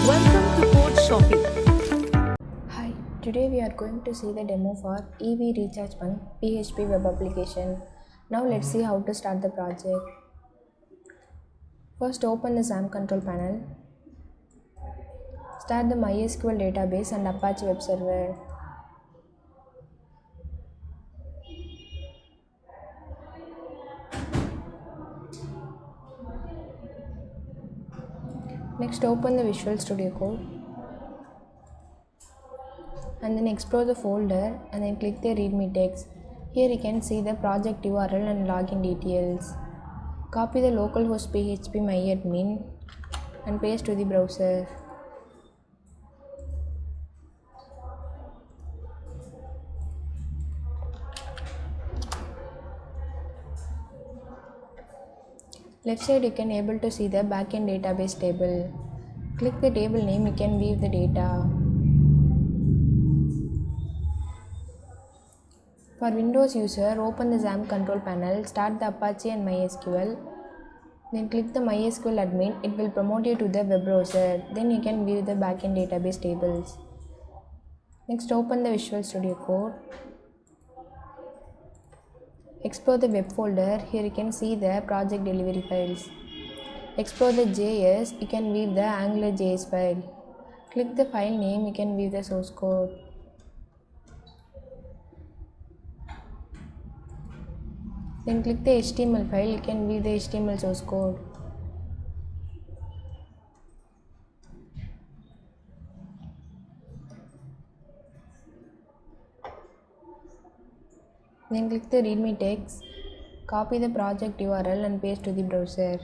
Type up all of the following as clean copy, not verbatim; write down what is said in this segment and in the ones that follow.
Welcome to Code Shopping. Hi, today we are going to see the demo for EV Recharge Bunk PHP web application. Now let's see how to start the project. First open the XAMPP control panel. Start the MySQL database and Apache web server. Next open the Visual Studio Code and then explore the folder and then click the readme text. Here you can see the project URL and login details. Copy the localhost PHP MyAdmin and paste to the browser. Left side you can able to see the backend database table. Click the table name, you can view the data. For Windows user, open the XAMPP control panel, start the Apache and MySQL. Then click the MySQL admin, it will promote you to the web browser. Then you can view the backend database tables. Next open the Visual Studio Code. Explore the web folder, here you can see the project delivery files. Explore the JS, you can view the AngularJS file. Click the file name, you can view the source code. Then click the HTML file, you can view the HTML source code. Then click the readme text, copy the project URL and paste to the browser.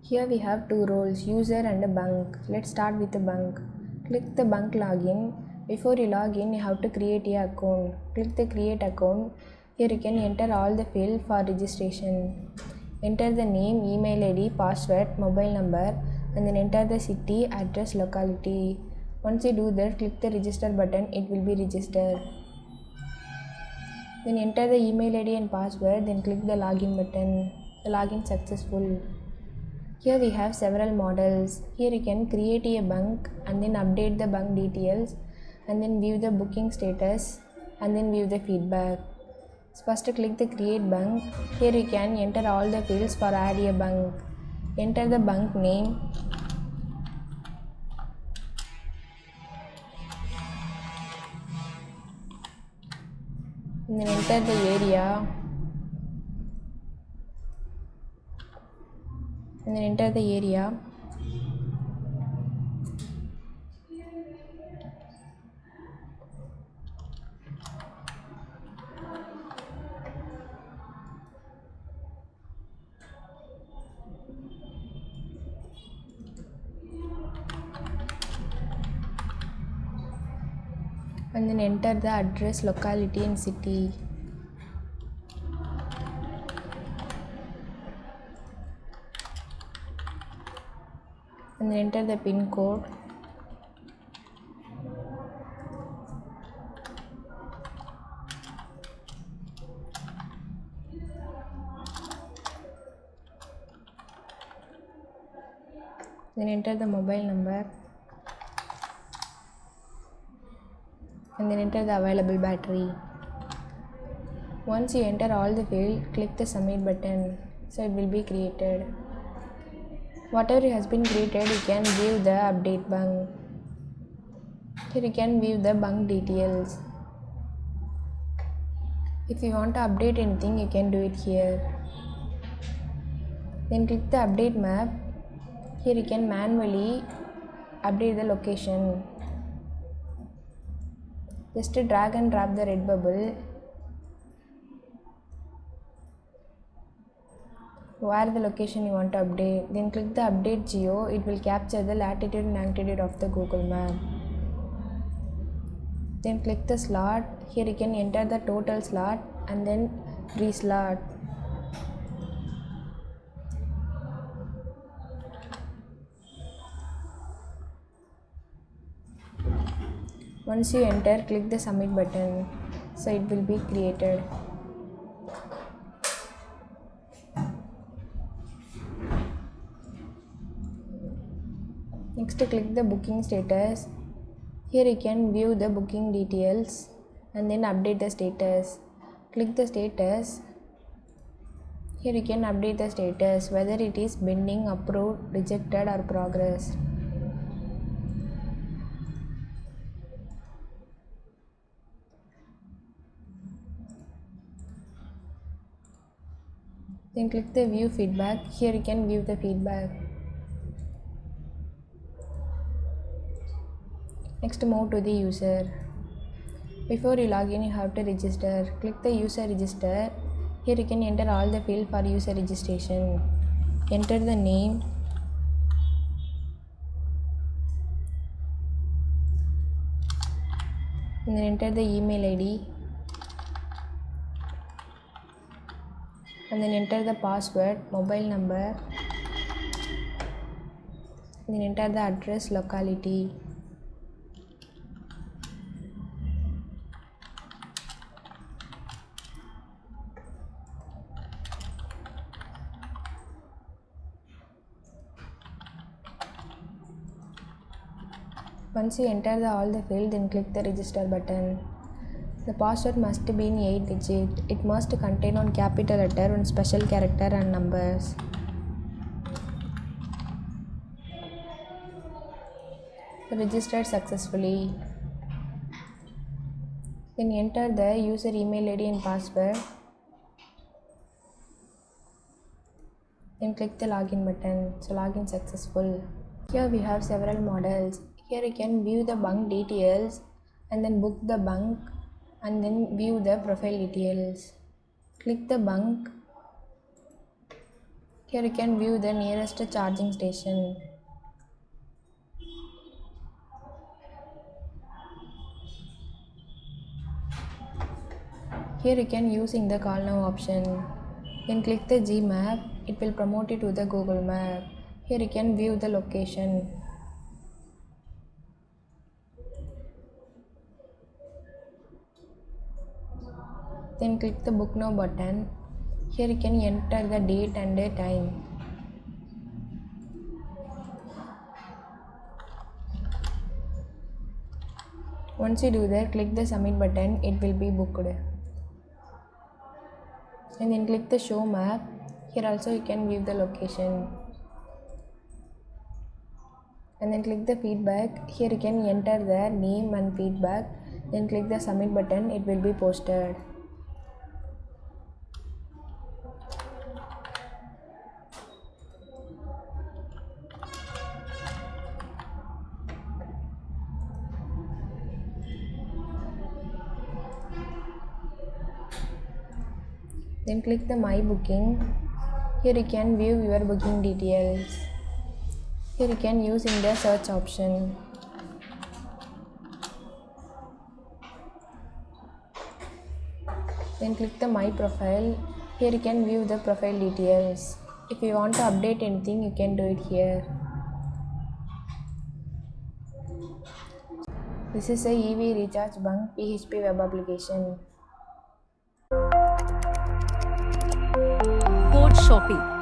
Here we have two roles, user and a bunk. Let's start with the bunk. Click the bunk login. Before you log in, you have to create an account. Click the create account. Here you can enter all the fields for registration. Enter the name, email ID, password, mobile number, and then enter the city, address, locality. Once you do that, click the register button, it will be registered. Then enter the email ID and password, then click the login button. The login successful. Here we have several models. Here you can create a bunk and then update the bunk details and then view the booking status and then view the feedback. So first click the create bunk. Here you can enter all the fields for add a bunk. Enter the bunk name. And then enter the area. And then enter the area. And then enter the address, locality and city. And then enter the pin code. Then enter the mobile number. And then enter the available battery. Once you enter all the fields, click the submit button, so it will be created. Whatever has been created, you can view the update bunk. Here you can view the bunk details. If you want to update anything, you can do it here. Then click the update map. Here you can manually update the location. Just drag and drop the red bubble where the location you want to update. Then click the update geo, it will capture the latitude and longitude of the Google map. Then click the slot, here you can enter the total slot and then reslot. Once you enter, click the submit button, so it will be created. Next, click the booking status. Here you can view the booking details and then update the status. Click the status. Here you can update the status, whether it is pending, approved, rejected or progress. Then click the view feedback. Here you can view the feedback. Next, move to the user. Before you log in, you have to register. Click the user register. Here you can enter all the fields for user registration. Enter the name, and then enter the email ID, and then enter the password, mobile number, and then enter the address, locality. Once you enter all the fields, then click the register button. The password must be in 8 digits. It must contain one capital letter, one special character and numbers. Registered successfully. Then enter the user email ID and password. Then click the login button. So login successful. Here we have several models. Here you can view the bunk details and then book the bunk and then view the profile details. Click the bunk. Here you can view the nearest charging station. Here you can using the call now option. Then click the G map. It will promote you to the Google map. Here you can view the location. Then click the book now button. Here you can enter the date and the time. Once you do that, click the submit button. It will be booked. And then click the show map. Here also you can view the location. And then click the feedback. Here you can enter the name and feedback. Then click the submit button. It will be posted. Then click the my booking. Here you can view your booking details. Here you can use in the search option. Then click the my profile. Here you can view the profile details. If you want to update anything, you can do it here. This is a EV recharge bunk PHP web application. Code Shopping.